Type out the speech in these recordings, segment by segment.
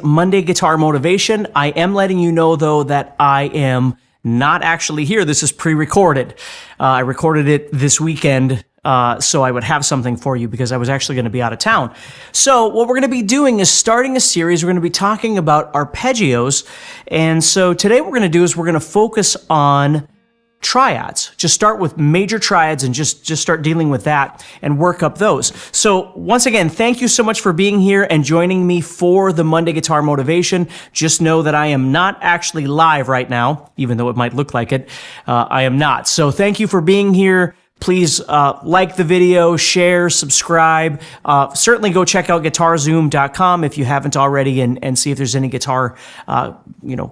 Monday Guitar Motivation. I am letting you know, though, that I am not actually here. This is pre-recorded. I recorded it this weekend, so I would have something for you because I was actually going to be out of town. So what we're going to be doing is starting a series. We're going to be talking about arpeggios. And so today what we're going to do is we're going to focus on triads. Just start with major triads and just start dealing with that and work up those. So once again, thank you so much for being here and joining me for the Monday Guitar Motivation. Just know that I am not actually live right now, even though it might look like it. I am not. So thank you for being here. Please like the video, share, subscribe. Certainly go check out GuitarZoom.com if you haven't already and see if there's any guitar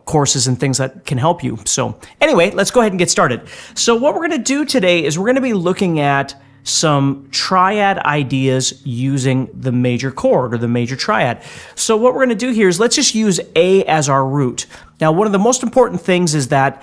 courses and things that can help you. So anyway, let's go ahead and get started. So what we're going to do today is we're going to be looking at some triad ideas using the major chord or the major triad. So what we're going to do here is let's just use A as our root. Now, one of the most important things is that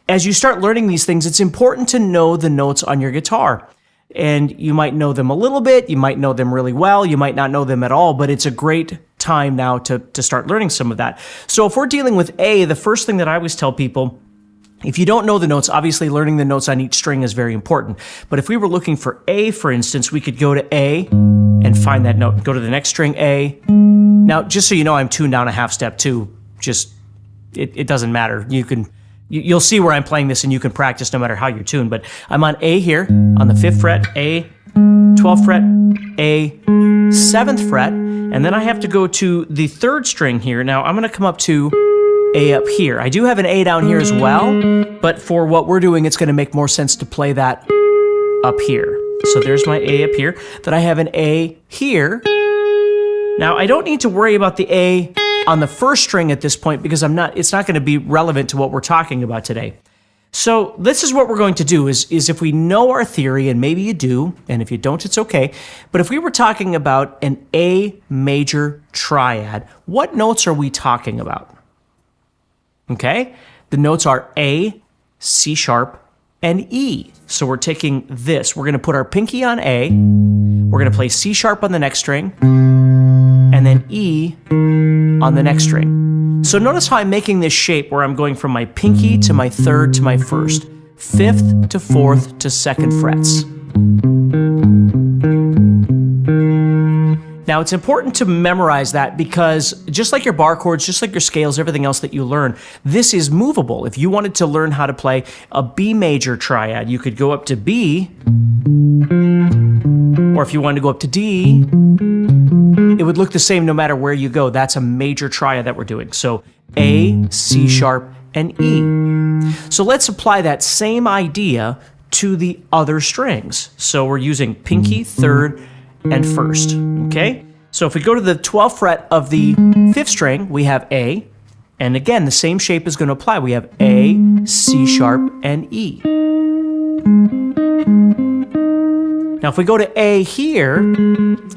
as you start learning these things, it's important to know the notes on your guitar. And you might know them a little bit, you might know them really well, you might not know them at all, but it's a great time now to start learning some of that. So if we're dealing with A, the first thing that I always tell people, if you don't know the notes, obviously learning the notes on each string is very important. But if we were looking for A, for instance, we could go to A and find that note. Go to the next string, A. Now, just so you know, I'm tuned down a half step too. It doesn't matter. You'll see where I'm playing this and you can practice no matter how you're tuned, but I'm on A here, on the 5th fret, A, 12th fret, A, 7th fret, and then I have to go to the 3rd string here. Now I'm going to come up to A up here. I do have an A down here as well, but for what we're doing, it's going to make more sense to play that up here. So there's my A up here. Then I have an A here. Now I don't need to worry about the A on the 1st string at this point because it's not going to be relevant to what we're talking about today. So this is what we're going to do is if we know our theory, and maybe you do, and if you don't, it's okay. But if we were talking about an A major triad, what notes are we talking about? Okay, the notes are A, C sharp, and E. So we're taking this. We're going to put our pinky on A. We're going to play C sharp on the next string, and then E on the next string. So notice how I'm making this shape where I'm going from my pinky to my 3rd to my 1st, 5th to 4th to 2nd frets. Now, it's important to memorize that because just like your bar chords, just like your scales, everything else that you learn, this is movable. If you wanted to learn how to play a B major triad, you could go up to B, or if you wanted to go up to D, it would look the same no matter where you go. That's a major triad that we're doing. So A, C sharp, and E. So let's apply that same idea to the other strings. So we're using pinky, 3rd, and 1st, okay? So if we go to the 12th fret of the 5th string, we have A, and again, the same shape is going to apply. We have A, C sharp, and E. Now, if we go to A here,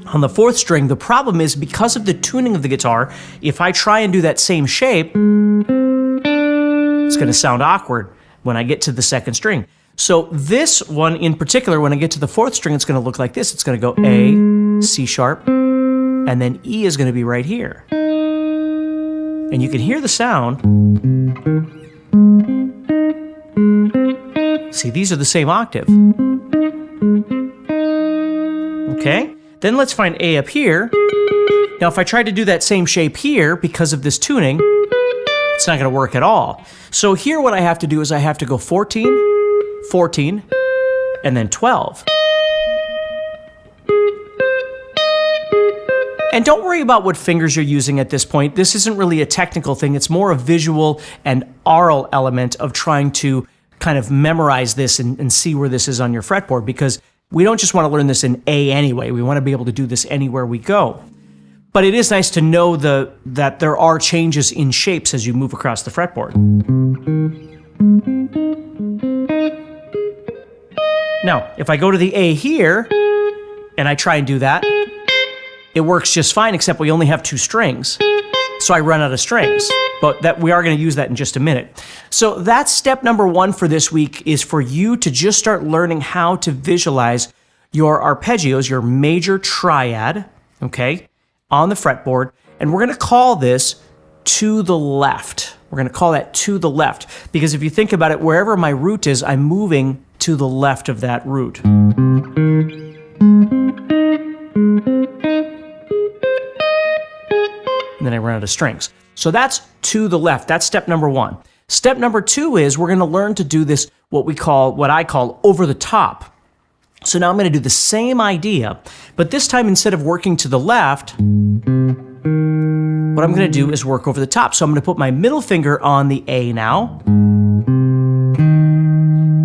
on the 4th string, the problem is because of the tuning of the guitar, if I try and do that same shape, it's going to sound awkward when I get to the 2nd string. So this one in particular, when I get to the 4th string, it's going to look like this. It's going to go A, C sharp, and then E is going to be right here. And you can hear the sound. See, these are the same octave. Okay, then let's find A up here. Now, if I try to do that same shape here, because of this tuning, it's not going to work at all. So here what I have to do is I have to go 14, 14, and then 12. And don't worry about what fingers you're using at this point. This isn't really a technical thing. It's more a visual and aural element of trying to kind of memorize this and see where this is on your fretboard, because we don't just want to learn this in A anyway. We want to be able to do this anywhere we go. But it is nice to know that there are changes in shapes as you move across the fretboard. Now, if I go to the A here, and I try and do that, it works just fine, except we only have 2 strings. So I run out of strings. But that we are going to use that in just a minute. So that's step number 1 for this week, is for you to just start learning how to visualize your arpeggios, your major triad, okay, on the fretboard. And we're going to call this to the left. We're going to call that to the left, because if you think about it, wherever my root is, I'm moving to the left of that root. And then I run out of strings. So that's to the left. That's step number one. Step number two is we're going to learn to do this, what I call over the top. So now I'm going to do the same idea, but this time instead of working to the left, what I'm going to do is work over the top. So I'm going to put my middle finger on the A now.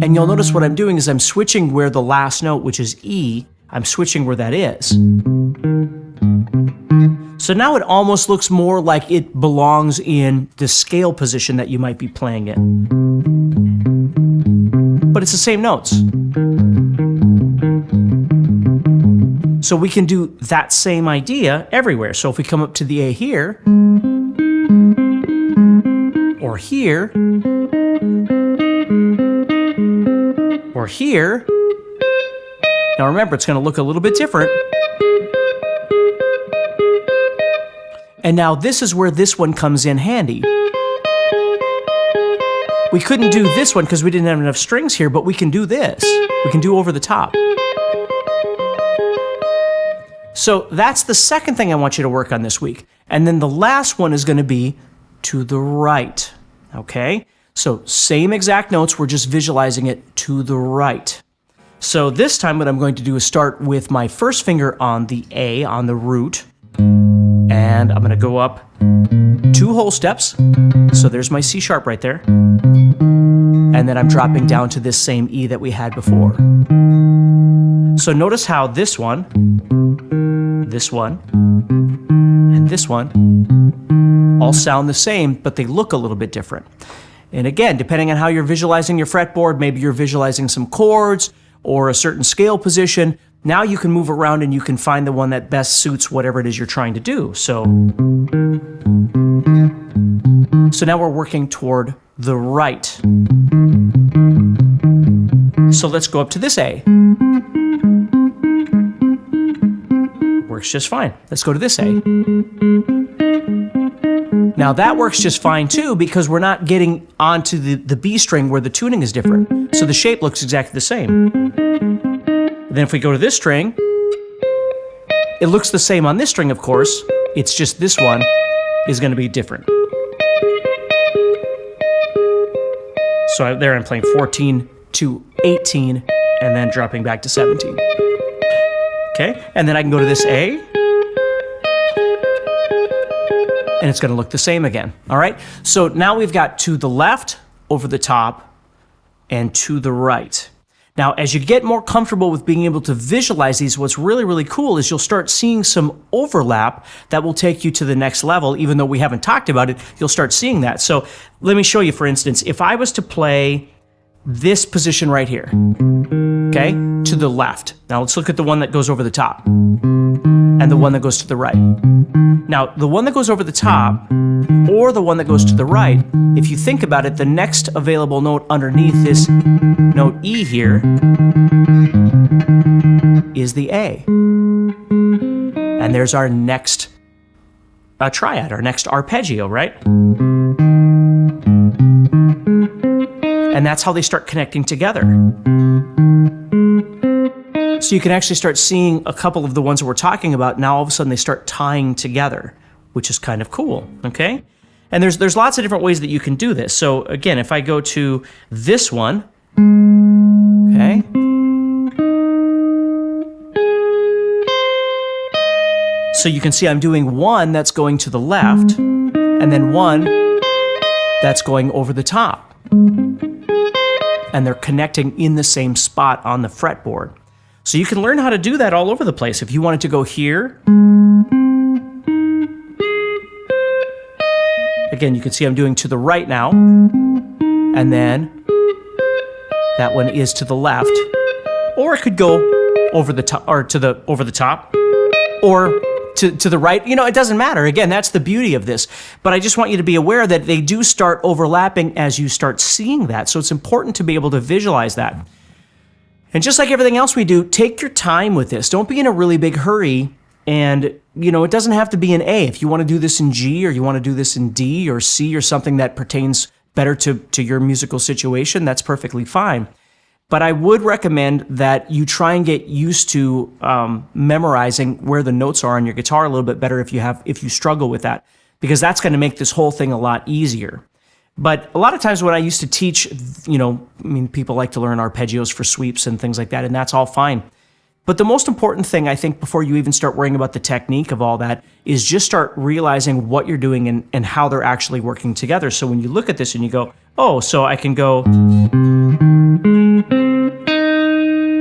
And you'll notice what I'm doing is I'm switching where the last note, which is E, I'm switching where that is. So now it almost looks more like it belongs in the scale position that you might be playing in. But it's the same notes. So we can do that same idea everywhere. So if we come up to the A here, or here, or here, now remember, it's going to look a little bit different. And now this is where this one comes in handy. We couldn't do this one because we didn't have enough strings here, but we can do this. We can do over the top. So that's the second thing I want you to work on this week. And then the last one is going to be to the right. Okay? So same exact notes, we're just visualizing it to the right. So this time what I'm going to do is start with my first finger on the A, on the root. And I'm going to go up 2 whole steps. So there's my C sharp right there. And then I'm dropping down to this same E that we had before. So notice how this one, and this one all sound the same, but they look a little bit different. And again, depending on how you're visualizing your fretboard, maybe you're visualizing some chords or a certain scale position. Now you can move around and you can find the one that best suits whatever it is you're trying to do. So now we're working toward the right. So let's go up to this A. Works just fine. Let's go to this A. Now that works just fine too, because we're not getting onto the B string where the tuning is different. So the shape looks exactly the same. Then if we go to this string, it looks the same on this string, of course. It's just this one is going to be different. So there I'm playing 14 to 18 and then dropping back to 17. Okay, and then I can go to this A, and it's going to look the same again. All right, so now we've got to the left, over the top, and to the right. Now, as you get more comfortable with being able to visualize these, what's really, really cool is you'll start seeing some overlap that will take you to the next level. Even though we haven't talked about it, you'll start seeing that. So let me show you, for instance, if I was to play this position right here, okay, to the left. Now let's look at the one that goes over the top and the one that goes to the right. Now, the one that goes over the top or the one that goes to the right, if you think about it, the next available note underneath this note E here is the A. And there's our next triad, our next arpeggio, right? And that's how they start connecting together. So you can actually start seeing a couple of the ones that we're talking about. Now all of a sudden they start tying together, which is kind of cool, okay? And there's lots of different ways that you can do this. So again, if I go to this one, okay? So you can see I'm doing one that's going to the left, and then one that's going over the top. And they're connecting in the same spot on the fretboard. So you can learn how to do that all over the place. If you wanted to go here, again, you can see I'm doing to the right now, and then that one is to the left, or it could go over the top, or over the top, or to the right. You know, it doesn't matter. Again, that's the beauty of this. But I just want you to be aware that they do start overlapping as you start seeing that. So it's important to be able to visualize that. And just like everything else we do, take your time with this. Don't be in a really big hurry And, it doesn't have to be an A. If you want to do this in G, or you want to do this in D or C, or something that pertains better to your musical situation, that's perfectly fine. But I would recommend that you try and get used to memorizing where the notes are on your guitar a little bit better if you struggle with that, because that's going to make this whole thing a lot easier. But a lot of times when I used to teach, people like to learn arpeggios for sweeps and things like that, and that's all fine. But the most important thing, I think, before you even start worrying about the technique of all that, is just start realizing what you're doing and how they're actually working together. So when you look at this and you go, oh, so I can go,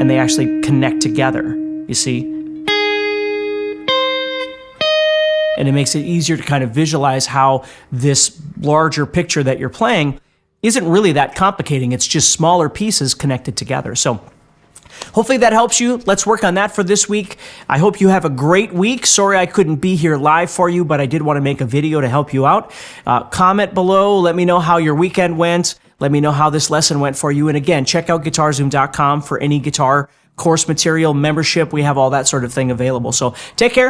and they actually connect together, you see? And it makes it easier to kind of visualize how this larger picture that you're playing isn't really that complicating. It's just smaller pieces connected together. So hopefully that helps you. Let's work on that for this week. I hope you have a great week. Sorry I couldn't be here live for you, but I did want to make a video to help you out. Comment below. Let me know how your weekend went. Let me know how this lesson went for you. And again, check out guitarzoom.com for any guitar course material, membership. We have all that sort of thing available. So take care.